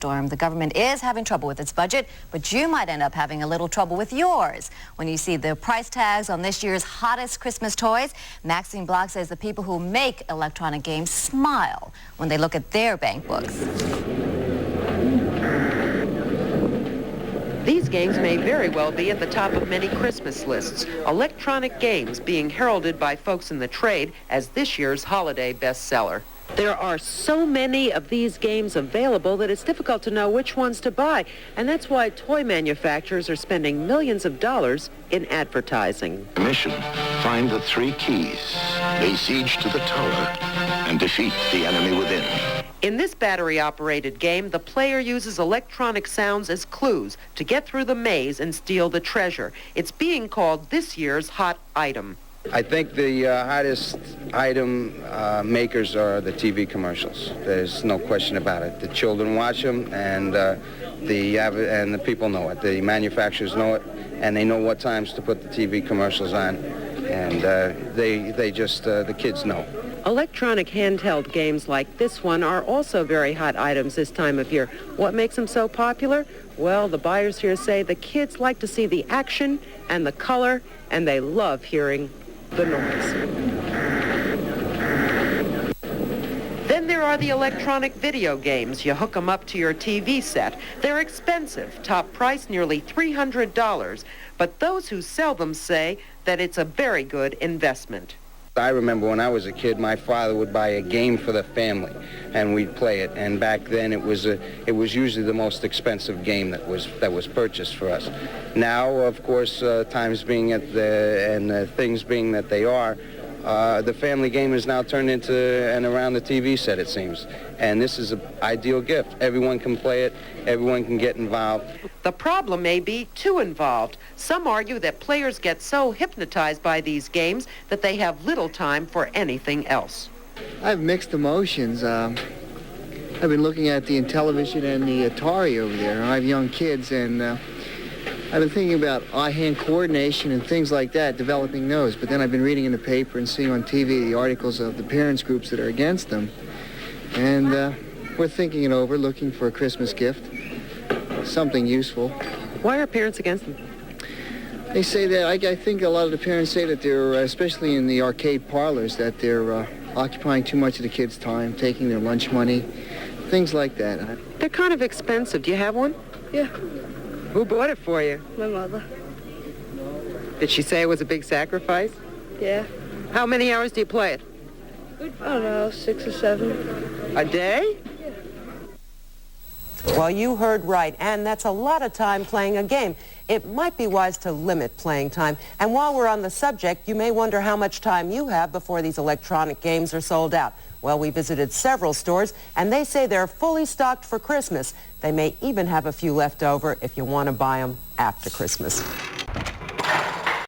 Storm. The government is having trouble with its budget, but you might end up having a little trouble with yours. When you see the price tags on this year's hottest Christmas toys, Maxine Block says the people who make electronic games smile when they look at their bank books. These games may very well be at the top of many Christmas lists. Electronic games being heralded by folks in the trade as this year's holiday bestseller. There are so many of these games available that it's difficult to know which ones to buy, and that's why toy manufacturers are spending millions of dollars in advertising. Mission: find the 3 keys, lay siege to the tower, and defeat the enemy within. In this battery-operated game, the player uses electronic sounds as clues to get through the maze and steal the treasure. It's being called this year's hot item. I think the hottest item makers are the TV commercials. There's no question about it. The children watch them, and the people know it. The manufacturers know it, and they know what times to put the TV commercials on, and the kids know. Electronic handheld games like this one are also very hot items this time of year. What makes them so popular? Well, the buyers here say the kids like to see the action and the color, and they love hearing the noise. Then there are the electronic video games. You hook them up to your TV set. They're expensive, top price nearly $300, but those who sell them say that it's a very good investment. I remember when I was a kid, my father would buy a game for the family, and we'd play it. And back then, it was usually the most expensive game that was purchased for us. Now, of course, times being and things being that they are, the family game is now turned into and around the TV set, it seems. And this is an ideal gift. Everyone can play it. Everyone can get involved. The problem may be too involved. Some argue that players get so hypnotized by these games that they have little time for anything else. I have mixed emotions. I've been looking at the Intellivision and the Atari over there. I have young kids, and I've been thinking about eye-hand coordination and things like that, developing those. But then I've been reading in the paper and seeing on TV the articles of the parents' groups that are against them. And we're thinking it over, looking for a Christmas gift, something useful. Why are parents against them? They say that, I think a lot of the parents say that they're, especially in the arcade parlors, that they're occupying too much of the kids' time, taking their lunch money, things like that. They're kind of expensive. Do you have one? Yeah. Who bought it for you? My mother. Did she say it was a big sacrifice? Yeah. How many hours do you play it? I don't know, 6 or 7. A day? Yeah. Well, you heard right, and that's a lot of time playing a game. It might be wise to limit playing time. And while we're on the subject, you may wonder how much time you have before these electronic games are sold out. Well, we visited several stores, and they say they're fully stocked for Christmas. They may even have a few left over if you want to buy them after Christmas.